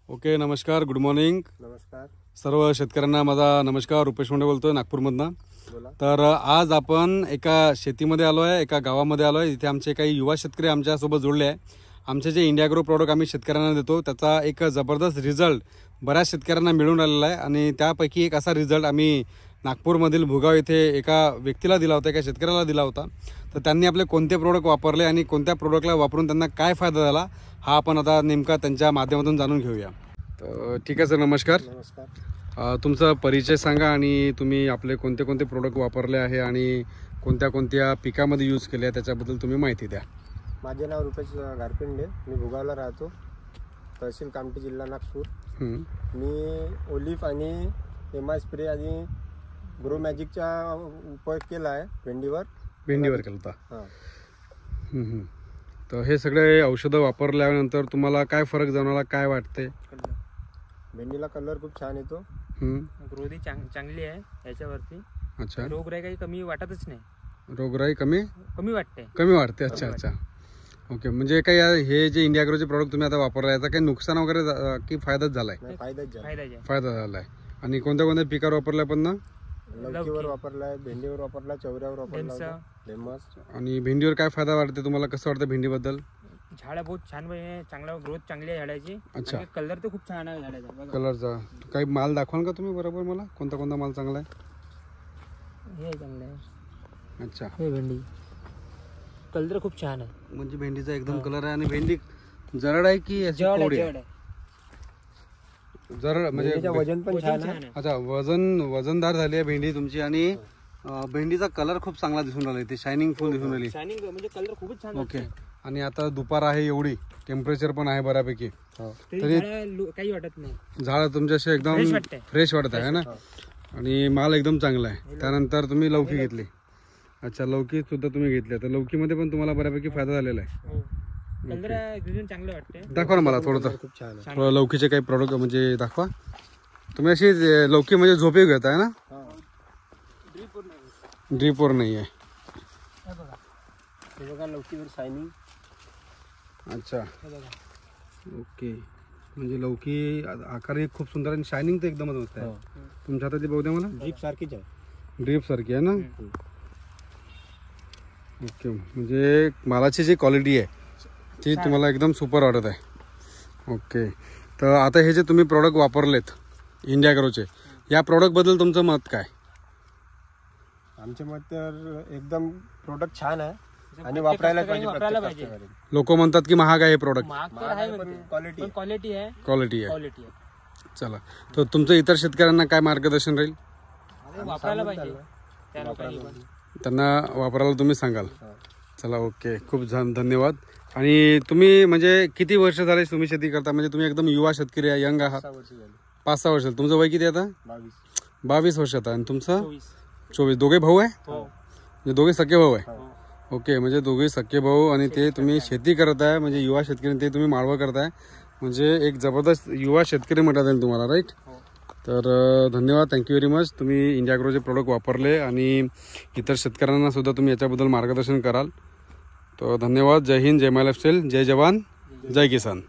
Okay, नमस्कार, good morning. नमस्कार. सर्व शेतकऱ्यांना माझा नमस्कार. रुपेश मुंडे बोलतोय नागपूरमधनं. बोला. तर आज आपण एका शेतीमध्ये आलो आहे, एका गावामध्ये आलो आहे. इथे आमचे काही युवा शेतकरी आमच्यासोबत जोडले आहे. आमचे जे इंडिया ग्रो प्रोडक्ट आम्ही शेतकऱ्यांना देतो त्याचा एक जबरदस्त रिझल्ट बऱ्याच शेतकऱ्यांना मिळून आलेला आहे. आणि त्यापैकी एक असा रिझल्ट आम्ही नागपूरमधील भुगाव येथे एका व्यक्तीला दिला होता, एका शेतकऱ्याला दिला होता. तर त्यांनी आपले कोणते प्रोडक्ट वापरले आणि कोणत्या प्रोडक्टला वापरून त्यांना काय फायदा झाला हा आपण आता नेमका त्यांच्या माध्यमातून जाणून घेऊया. तर ठीक आहे सर, नमस्कार. नमस्कार. तुमचा परिचय सांगा आणि तुम्ही आपले कोणते कोणते प्रोडक्ट वापरले आहे आणि कोणत्या कोणत्या पिकामध्ये यूज केले आहे त्याच्याबद्दल तुम्ही माहिती द्या. माझे नाव रुपेश गारपिंडे. मी भुगावला राहतो, तहसील कामठी, जिल्हा नागपूर. मी ओलिफ आणि एमआय स्प्रे आणि ग्रो मॅजिकचा उपयोग केला आहे भेंडीवर केला होता. हां. तर हे सगळे औषधं वापरल्यानंतर तुम्हाला काय फरक जाणवला, काय वाटते? भेंडीला कलर खूप छान येतो. ग्रोथी चांगली आहे याच्यावरती. अच्छा. रोगराई काही कमी वाटतच नाही. रोगराई कमी वाटते. अच्छा. ओके, म्हणजे काही हे जे इंडिया ग्रोचे प्रोडक्ट तुम्ही आता वापरला याचा काही नुकसान वगैरे की फायदाच झालाय? फायदा झालाय. आणि कोणत्या कोणत्या पिकावर वापरलाय पण ना? लौकीवर वापरलाय, भेंडीवर वापरला, चौऱ्यावर वापरला, फेमस. आणि भेंडीवर काय फायदा वाटते तुम्हाला? कसं वाटतं भेंडीबद्दल? झाड बहुत छान आहे, चांगला ग्रोथ चांगली आहे झाडाची. अच्छा. कलर तर खूप छान आहे झाडाचा. कलरचा काही माल दाखवाल का तुम्ही बरोबर मला? कोणता कोणता माल चांगला आहे? हे चांगलं आहे. अच्छा. हे भेंडी कलर खूप छान आहे. म्हणजे भेंडीचा एकदम कलर आहे. आणि भेंडी जरड आहे की अशी कोवडी आहे? जरड म्हणजे वजन पण छान आहे. अच्छा, वजनदार झाली आहे भेंडी तुमची. आणि भेंडीचा कलर खूप चांगला दिसून राहिला, ते शायनिंग फुल दिसून राहिली. शायनिंग म्हणजे कलर खूपच छान. ओके. आणि आता दुपार आहे, एवढी टेम्परेचर पण आहे बऱ्यापैकी, तरी काही वाटत नाही. झाड तुमच्याशी एकदम फ्रेश वाटत आहे ना. आणि माल एकदम चांगला आहे. त्यानंतर तुम्ही लौकी घेतली. अच्छा, लौकी सुद्धा तुम्ही घेतली. तर लौकीमध्ये पण तुम्हाला बऱ्यापैकी फायदा झालेला आहे. कलर चांगलं वाटते. दाखवा ना मला थोडं खूप छान आहे. थोडं लौकीचे काही प्रोडक्ट म्हणजे दाखवा. तुम्ही अशी लौकी म्हणजे झोपे घेताय ना? ड्रीपवर नाही आहे. हे बघा, लौकीवर शायनिंग. अच्छा. ओके, म्हणजे लौकी आकार खूप सुंदर आणि शायनिंग तर एकदमच मस्त आहे. तुमच्या हातात बघू द्या मला. ड्रीप सारखीच आहे. ड्रीप सारखी आहे ना? ओके, म्हणजे मालाची जी क्वालिटी आहे ती तुम्हाला एकदम सुपर वाटत आहे. ओके. तर आता हे जे तुम्ही प्रोडक्ट वापरलेत इंडिया ग्रोचे, या प्रोडक्टबद्दल तुमचं मत काय? आमचे मत तर एकदम प्रोडक्ट छान आहे आणि वापरायला पाहिजे. लोक म्हणतात की महाग आहे हे प्रोडक्ट. क्वालिटी आहे. चला, तर तुमचं इतर शेतकऱ्यांना काय मार्गदर्शन राहील? वापरायला पाहिजे, त्यांना वापरायला तुम्ही सांगाल. चला, ओके, खूप धन्यवाद. आणि तुम्ही म्हणजे किती वर्ष झाले तुम्ही शेती करता? म्हणजे तुम्ही एकदम युवा शेतकरी आहे, यंग आहात. 5-6 वर्ष. तुमचं वय किती आता? 22 वर्षात. आणि तुमचं 24. दोघे भाऊ आहे? म्हणजे दोघे सख्खे भाऊ आहे? ओके, म्हणजे दोघे सख्खे भाऊ. आणि ते तुम्ही शेती करत आहे, म्हणजे युवा शेतकरी, ते तुम्ही माळवं करताय, म्हणजे एक जबरदस्त युवा शेतकरी म्हणतात येईल तुम्हाला, राईट? तर धन्यवाद, थँक्यू व्हेरी मच. तुम्ही इंडिया ग्रोचे प्रोडक्ट वापरले आणि इतर शेतकऱ्यांना सुद्धा तुम्ही याच्याबद्दल मार्गदर्शन कराल. तर धन्यवाद. जय हिंद, जय महाराष्ट्र, जय जवान, जय किसान.